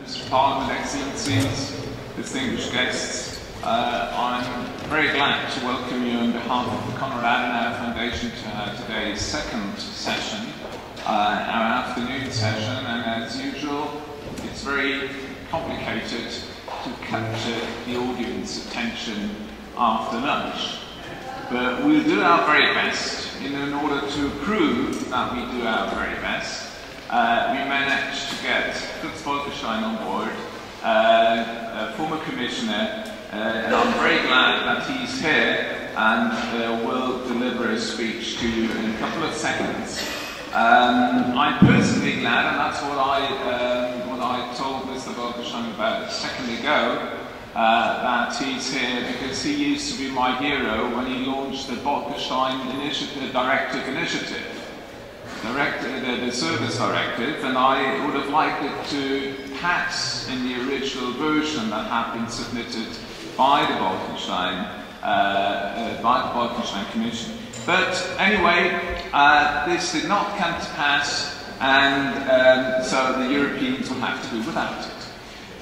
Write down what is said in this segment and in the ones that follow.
Mr. Parliament, Excellencies, distinguished guests, I'm very glad to welcome you on behalf of the Konrad Adenauer Foundation to today's second session, our afternoon session, and as usual, it's very complicated to capture the audience attention after lunch. But we'll do our very best. In order to prove that we do our very best, we managed to get Frits Bolkestein on board, a former commissioner, and I'm very glad that he's here and will deliver a speech to you in a couple of seconds. I'm personally glad, and that's what I told Mr. Bolkestein about a second ago, that he's here because he used to be my hero when he launched the Bolkestein Initiative, Directive Initiative, the Service Directive, and I would have liked it to pass in the original version that had been submitted by the Bolkestein Commission. But anyway, this did not come to pass, and so the Europeans will have to do without it.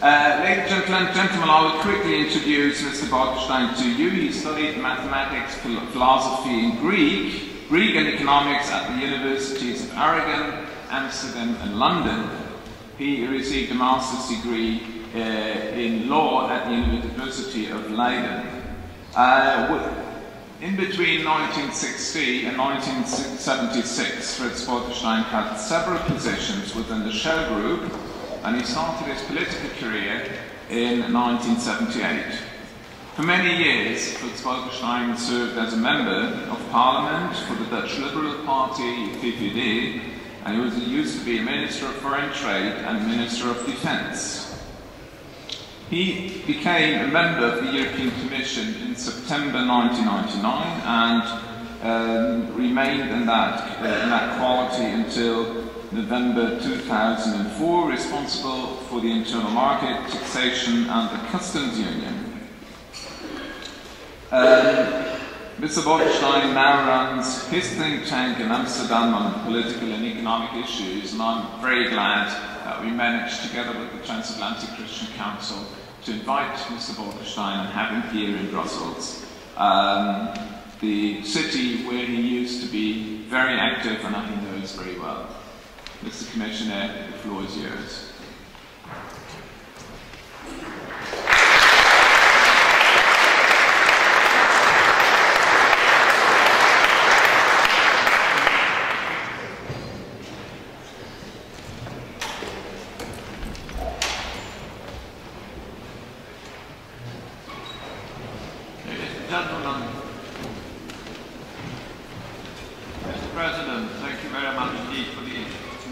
Ladies and gentlemen, I will quickly introduce Mr. Bolkestein to you. He studied mathematics, philosophy, and Greek and economics at the universities of Oregon, Amsterdam, and London. He received a master's degree in law at the University of Leiden. In between 1960 and 1976, Frits Bolkestein had several positions within the Shell Group, and he started his political career in 1978. For many years, Frits Bolkestein served as a member of Parliament for the Dutch Liberal Party, VVD, and he used to be a Minister of Foreign Trade and Minister of Defence. He became a member of the European Commission in September 1999 and remained in that quality until November 2004, responsible for the internal market, taxation and the customs union. Mr. Bolkestein now runs his think tank in Amsterdam on political and economic issues, and I'm very glad that we managed, together with the Transatlantic Christian Council, to invite Mr. Bolkestein and have him here in Brussels, the city where he used to be very active and he knows very well. Mr. Commissioner, the floor is yours. Gentlemen, Mr. President, thank you very much indeed for the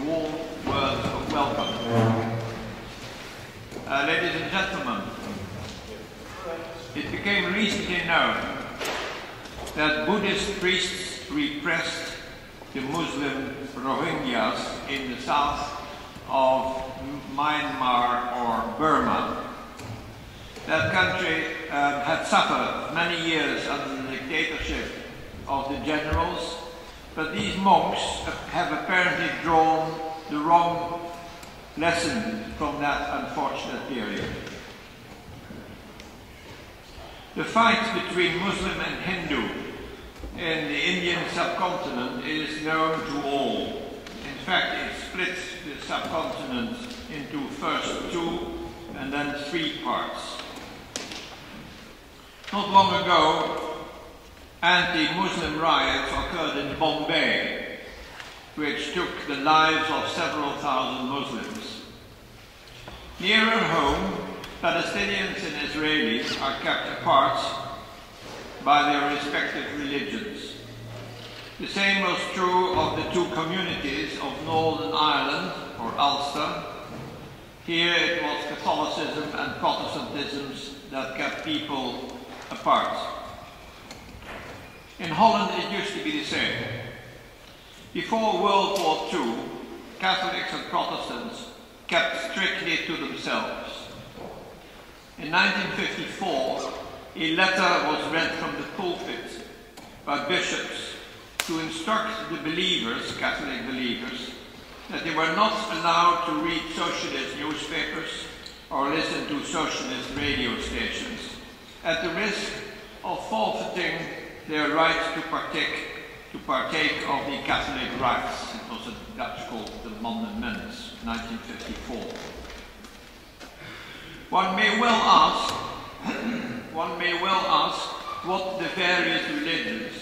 warm words of welcome. Ladies and gentlemen, it became recently known that Buddhist priests repressed the Muslim Rohingyas in the south of Myanmar or Burma. That country had suffered many years under the dictatorship of the generals, but these monks have apparently drawn the wrong lesson from that unfortunate period. The fight between Muslim and Hindu in the Indian subcontinent is known to all. In fact, it splits the subcontinent into first two and then three parts. Not long ago, anti-Muslim riots occurred in Bombay, which took the lives of several thousand Muslims. Nearer home, Palestinians and Israelis are kept apart by their respective religions. The same was true of the two communities of Northern Ireland, or Ulster. Here it was Catholicism and Protestantism that kept people apart. In Holland it used to be the same. Before World War II, Catholics and Protestants kept strictly to themselves. In 1954, a letter was read from the pulpit by bishops to instruct the believers, Catholic believers, that they were not allowed to read socialist newspapers or listen to socialist radio stations, at the risk of forfeiting their right to partake of the Catholic rites. It was a Dutch called the Mandements, 1954. One may well ask what the various religions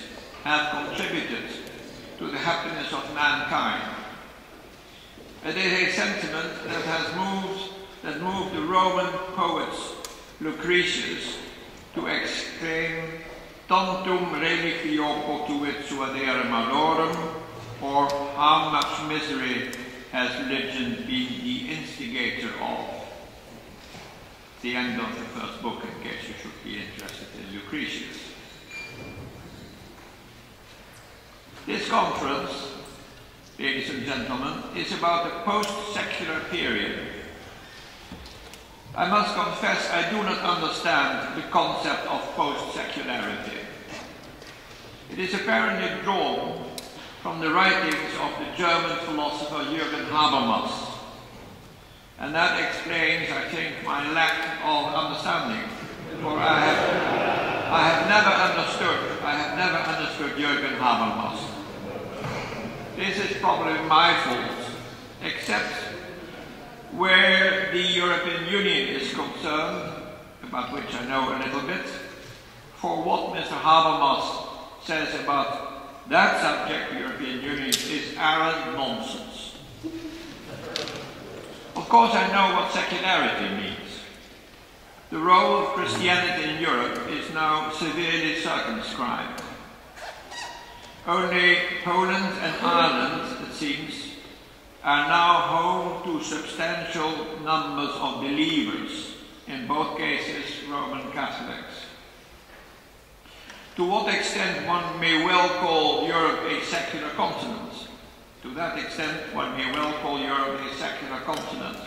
have contributed to the happiness of mankind. It is a sentiment that moved the Roman poets Lucretius to exclaim tantum reliquio potuit suadere malorum, or how much misery has religion been the instigator of. The end of the first book, in case you should be interested in Lucretius. This conference, ladies and gentlemen, is about the post-secular period. I must confess I do not understand the concept of post-secularity. It is apparently drawn from the writings of the German philosopher Jürgen Habermas. And that explains, I think, my lack of understanding. For I have never understood Jürgen Habermas. This is probably my fault, except where the European Union is concerned, about which I know a little bit. For what Mr. Habermas says about that subject, the European Union, is arrant nonsense. Of course, I know what secularity means. The role of Christianity in Europe is now severely circumscribed. Only Poland and Ireland, it seems, are now home to substantial numbers of believers, in both cases Roman Catholics. To what extent one may well call Europe a secular continent? To that extent, one may well call Europe a secular continent.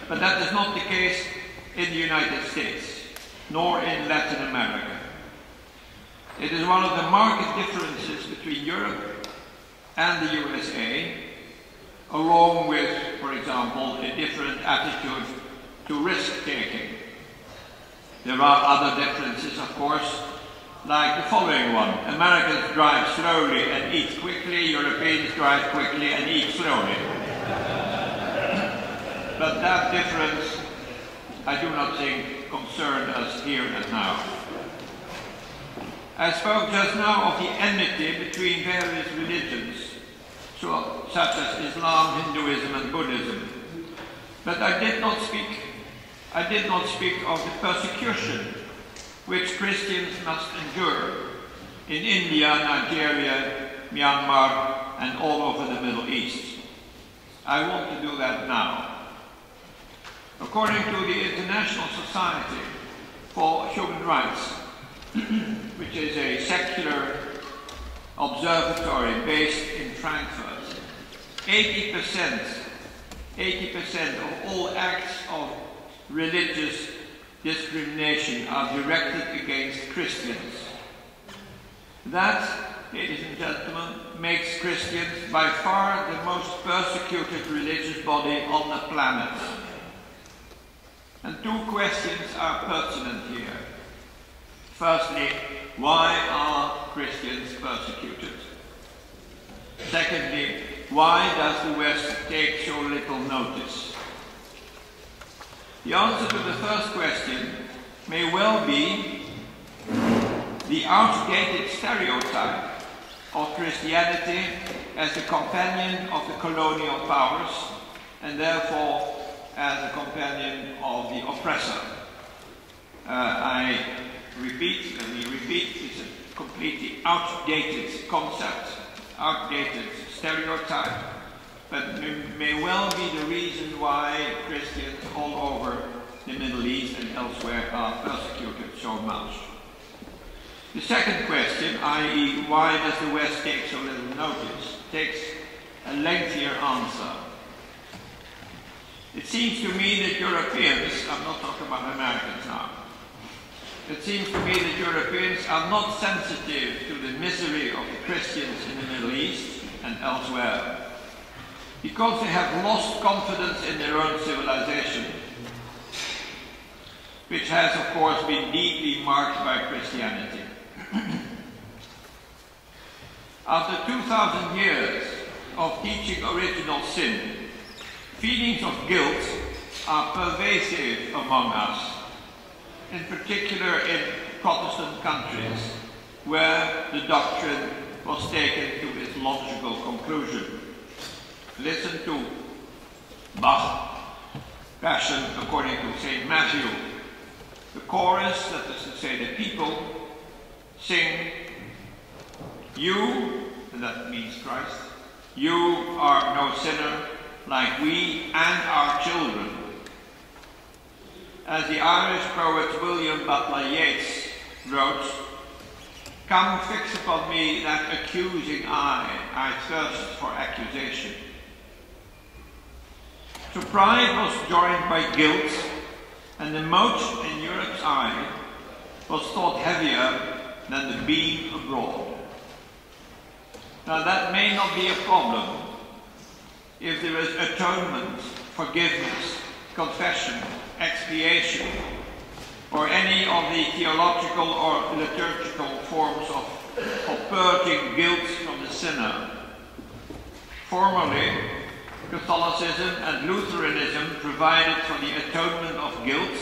But that is not the case in the United States, nor in Latin America. It is one of the marked differences between Europe and the USA, along with, for example, a different attitude to risk-taking. There are other differences, of course, like the following one. Americans drive slowly and eat quickly, Europeans drive quickly and eat slowly. But that difference, I do not think, concerned us here and now. I spoke just now of the enmity between various religions, such as Islam, Hinduism and Buddhism. But I did not speak of the persecution which Christians must endure in India, Nigeria, Myanmar and all over the Middle East. I want to do that now. According to the International Society for Human Rights, which is a secular observatory based in Frankfurt, 80% of all acts of religious discrimination are directed against Christians. That, ladies and gentlemen, makes Christians by far the most persecuted religious body on the planet. And two questions are pertinent here. Firstly, why are Christians persecuted? Secondly, why does the West take so little notice? The answer to the first question may well be the outdated stereotype of Christianity as the companion of the colonial powers and therefore as a companion of the oppressor. Let me repeat, it's a completely outdated concept, outdated stereotype, but may well be the reason why Christians all over the Middle East and elsewhere are persecuted so much. The second question, i.e., why does the West take so little notice, takes a lengthier answer. It seems to me that Europeans, I'm not talking about Americans now, it seems to me that Europeans are not sensitive to the misery of the Christians in the Middle East and elsewhere, because they have lost confidence in their own civilization. which has, of course, been deeply marked by Christianity. After 2,000 years of teaching original sin, feelings of guilt are pervasive among us, in particular in Protestant countries, where the doctrine was taken to its logical conclusion. Listen to Bach's Passion according to St. Matthew. The chorus, that is to say the people, sing, "You," and that means Christ, "you are no sinner, like we and our children." As the Irish poet William Butler Yeats wrote, "Come fix upon me that accusing eye, I thirst for accusation." So pride was joined by guilt, and the mote in Europe's eye was thought heavier than the beam abroad. Now that may not be a problem if there is atonement, forgiveness, confession, expiation, or any of the theological or liturgical forms of purging guilt from the sinner. Formerly, Catholicism and Lutheranism provided for the atonement of guilt,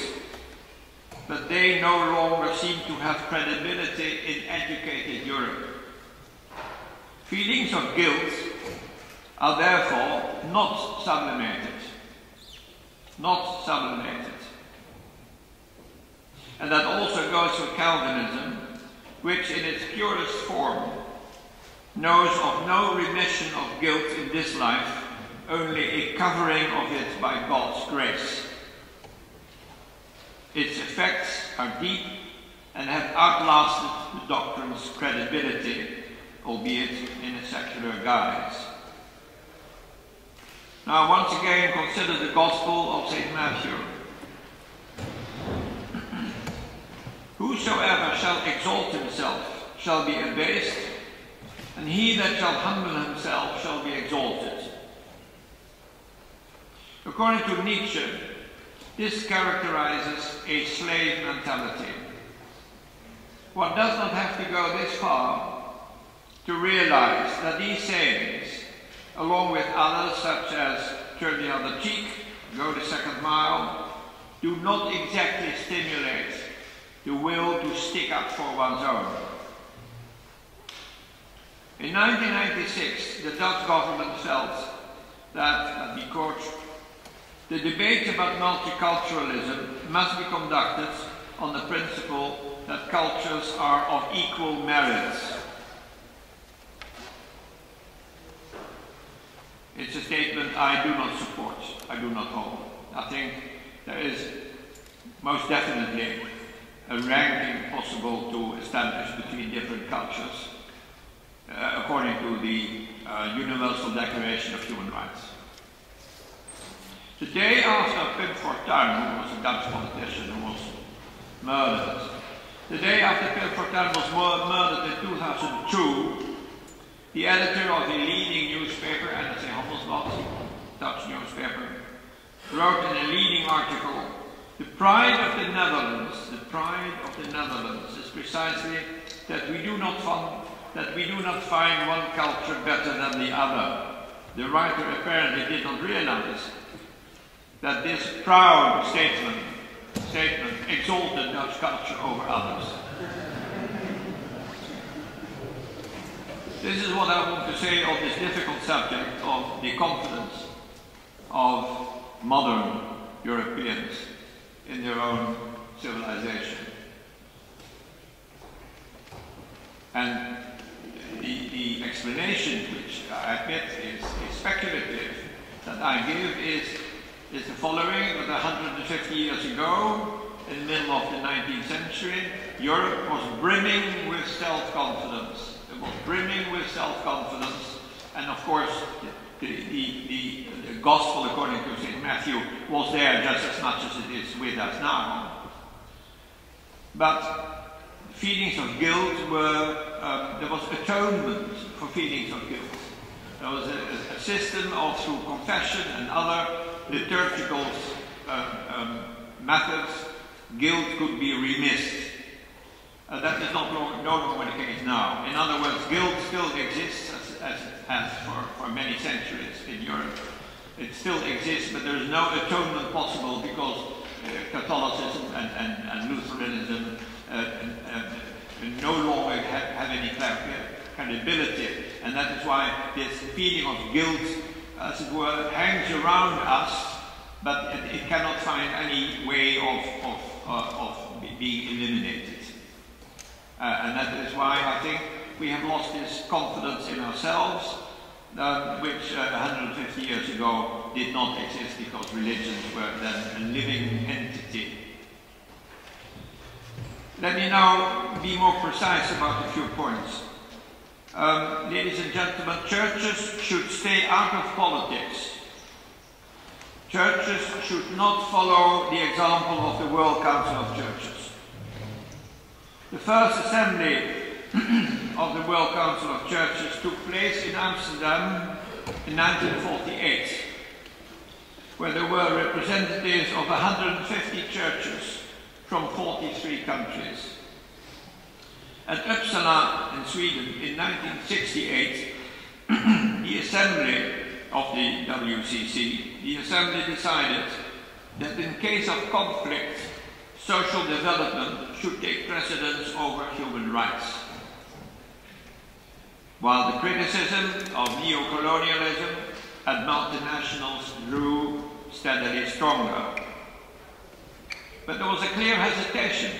but they no longer seem to have credibility in educated Europe. Feelings of guilt are therefore not sublimated. Not sublimated. And that also goes for Calvinism, which in its purest form knows of no remission of guilt in this life, only a covering of it by God's grace. Its effects are deep and have outlasted the doctrine's credibility, albeit in a secular guise. Now, once again, consider the Gospel of St. Matthew. "Whosoever shall exalt himself shall be abased, and he that shall humble himself shall be exalted." According to Nietzsche, this characterizes a slave mentality. One does not have to go this far to realize that these sayings, along with others such as "turn the other cheek," "go the second mile," do not exactly stimulate the will to stick up for one's own. In 1996, the Dutch government felt that, let me quote, "the debate about multiculturalism must be conducted on the principle that cultures are of equal merit." It's a statement I do not support, I do not hold. I think there is most definitely a ranking possible to establish between different cultures, according to the Universal Declaration of Human Rights. The day after Pim Fortuyn, who was a Dutch politician who was murdered, the day after Pim Fortuyn was murdered in 2002, the editor of the leading newspaper, NRC Handelsblad, Dutch newspaper, wrote in a leading article, "The pride of the Netherlands is precisely that we do not find one culture better than the other." The writer apparently did not realize that this proud statement exalted Dutch culture over others. This is what I want to say on this difficult subject of the confidence of modern Europeans in their own civilization. And the explanation, which I admit is speculative, that I give is the following: that 150 years ago, in the middle of the 19th century, Europe was brimming with self-confidence. It was brimming with self-confidence, and of course the Gospel according to St. Matthew was there just as much as it is with us now. But feelings of guilt were, there was atonement for feelings of guilt. There was a system of, through confession and other liturgical methods, guilt could be remissed. That is no longer the case now. In other words, guilt still exists as it has for many centuries in Europe. It still exists, but there is no atonement possible because Catholicism and Lutheranism no longer have any credibility. And that is why this feeling of guilt, as it were, hangs around us, but it cannot find any way of being eliminated. And that is why I think we have lost this confidence in ourselves, which 150 years ago did not exist because religions were then a living entity. Let me now be more precise about a few points. Ladies and gentlemen, churches should stay out of politics. Churches should not follow the example of the World Council of Churches. The first assembly of the World Council of Churches took place in Amsterdam in 1948, where there were representatives of 150 churches from 43 countries. At Uppsala in Sweden in 1968, the assembly of the WCC, the assembly decided that in case of conflict, social development should take precedence over human rights. While the criticism of neo-colonialism and multinationals grew steadily stronger. But there was a clear hesitation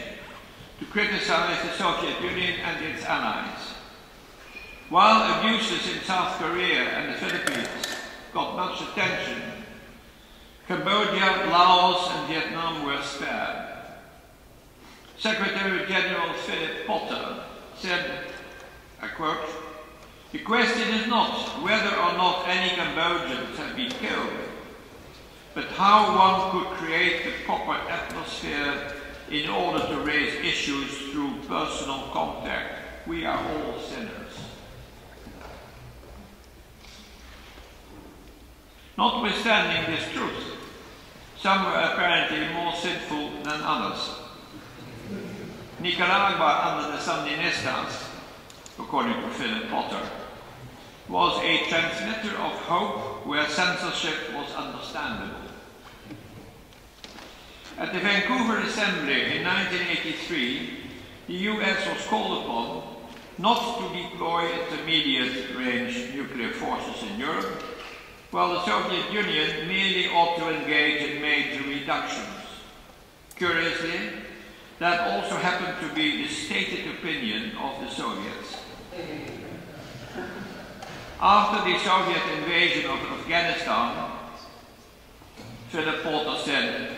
to criticize the Soviet Union and its allies. While abuses in South Korea and the Philippines got much attention, Cambodia, Laos and Vietnam were spared. Secretary General Philip Potter said, I quote, "The question is not whether or not any Cambodians have been killed, but how one could create the proper atmosphere in order to raise issues through personal contact. We are all sinners." Notwithstanding this truth, some were apparently more sinful than others. Nicaragua under the Sandinistas, according to Philip Potter, was a transmitter of hope where censorship was understandable. At the Vancouver Assembly in 1983, the US was called upon not to deploy intermediate-range nuclear forces in Europe, while the Soviet Union merely ought to engage in major reductions. Curiously, that also happened to be the stated opinion of the Soviets. After the Soviet invasion of Afghanistan, Philip Potter said,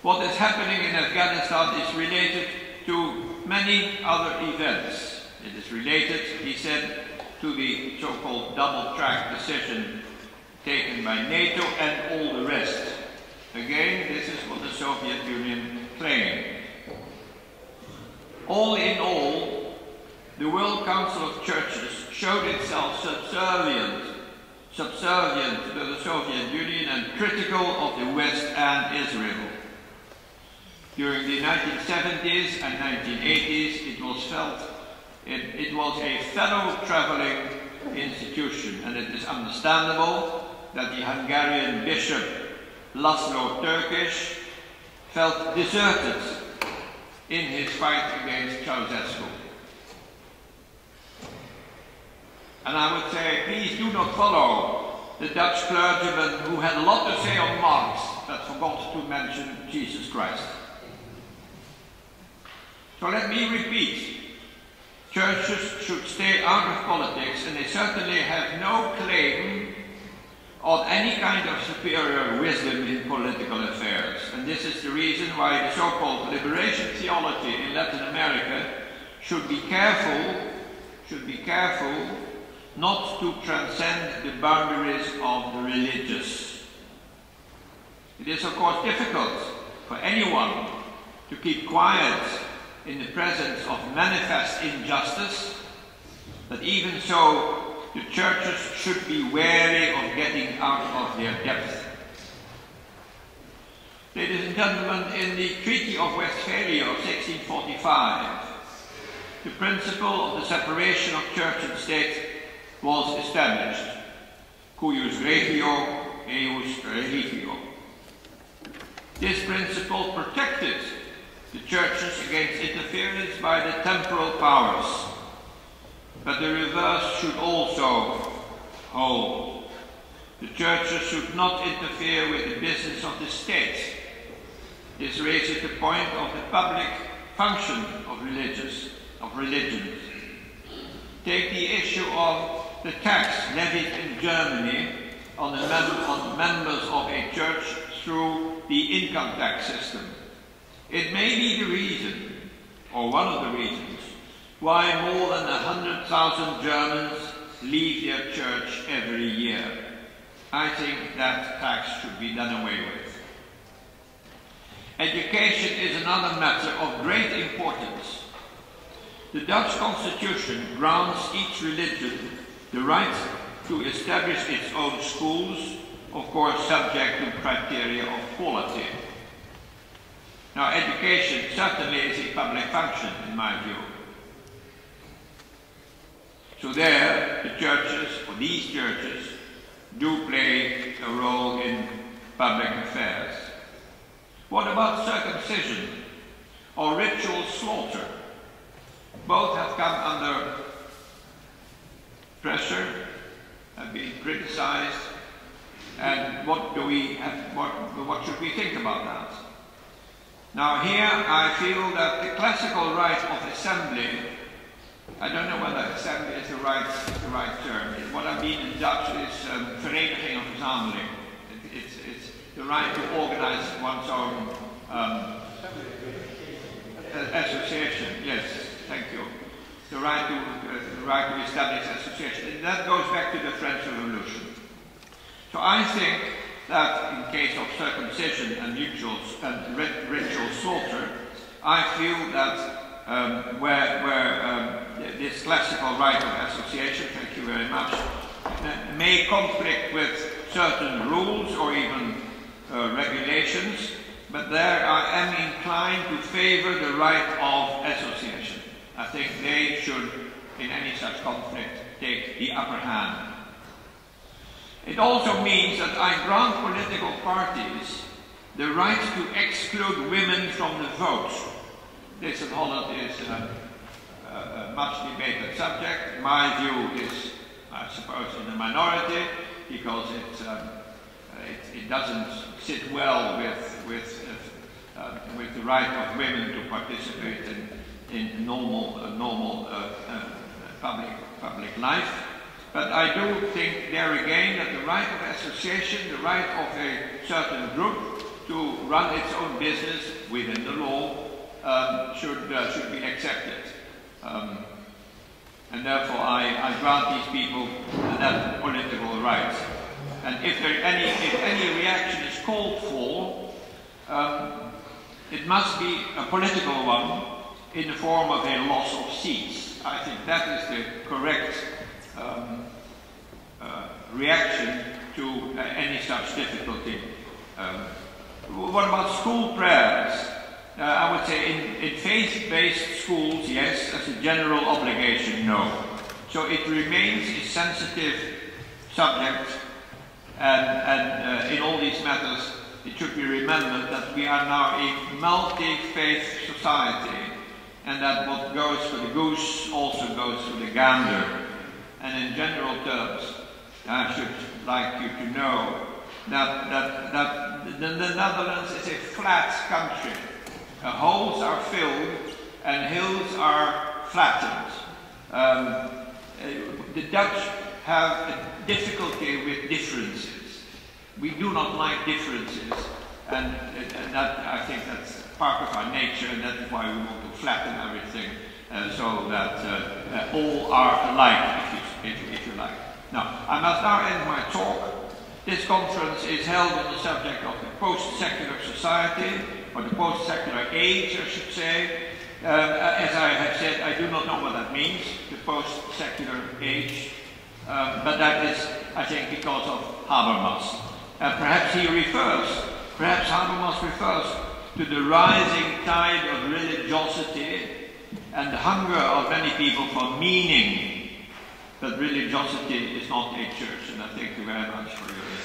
"What is happening in Afghanistan is related to many other events. It is related," he said, "to the so-called double-track decision taken by NATO and all the rest." Again, this is what the Soviet Union claimed. All in all, the World Council of Churches showed itself subservient to the Soviet Union and critical of the West and Israel. During the 1970s and 1980s, it was a fellow traveling institution, and it is understandable that the Hungarian bishop Laszlo Turkish felt deserted in his fight against Ceausescu. And I would say, please do not follow the Dutch clergyman who had a lot to say on Marx but forgot to mention Jesus Christ. So let me repeat, churches should stay out of politics, and they certainly have no claim on any kind of superior wisdom in political affairs. And this is the reason why the so-called liberation theology in Latin America should be careful not to transcend the boundaries of the religious. It is, of course, difficult for anyone to keep quiet in the presence of manifest injustice, but even so, the churches should be wary of getting out of their depth. Ladies and gentlemen, in the Treaty of Westphalia of 1645, the principle of the separation of church and state was established. Cuius regio, eius religio. This principle protected the churches against interference by the temporal powers, but the reverse should also hold. The churches should not interfere with the business of the state. This raises the point of the public function of religions. Take the issue of the tax levied in Germany on the members of a church through the income tax system. It may be the reason, or one of the reasons, why more than 100,000 Germans leave their church every year. I think that tax should be done away with. Education is another matter of great importance. The Dutch Constitution grants each religion the right to establish its own schools, of course subject to criteria of quality. Now, education certainly is a public function, in my view. So there, the churches, or these churches, do play a role in public affairs. What about circumcision or ritual slaughter? Both have come under pressure, have been criticized, and what should we think about that? Now here I feel that the classical right of assembly, I don't know whether assembly is the right term. What I mean in Dutch is vereniging of verzameling. It's the right to organize one's own association. Yes, thank you. The right to establish association. And that goes back to the French Revolution. So I think that in case of circumcision and ritual slaughter, I feel that where this classical right of association, thank you very much, may conflict with certain rules or even regulations, but there I am inclined to favor the right of association. I think they should, in any such conflict, take the upper hand. It also means that I grant political parties the right to exclude women from the vote. This in Holland is a much debated subject. My view is, I suppose, in the minority, because it doesn't sit well with the right of women to participate in normal public life. But I do think there again that the right of association, the right of a certain group to run its own business within the law should be accepted. And therefore I grant these people that political right. And if any reaction is called for, it must be a political one in the form of a loss of seats. I think that is the correct reaction to any such difficulty. What about school prayers? I would say in faith-based schools, yes. As a general obligation, no. So it remains a sensitive subject, and in all these matters, it should be remembered that we are now a multi-faith society, and that what goes for the goose also goes for the gander. And in general terms, I should like you to know that the Netherlands is a flat country. Holes are filled and hills are flattened. The Dutch have a difficulty with differences. We do not like differences, and that, I think that's part of our nature, and that is why we want to flatten everything so that all are alike, if you like. Now, I must now end my talk. This conference is held on the subject of the post-secular society, or the post-secular age, I should say. As I have said, I do not know what that means, the post-secular age, but that is, I think, because of Habermas. Perhaps he refers Perhaps Habermas refers to the rising tide of religiosity and the hunger of many people for meaning, but religiosity is not a church. And I thank you very much for your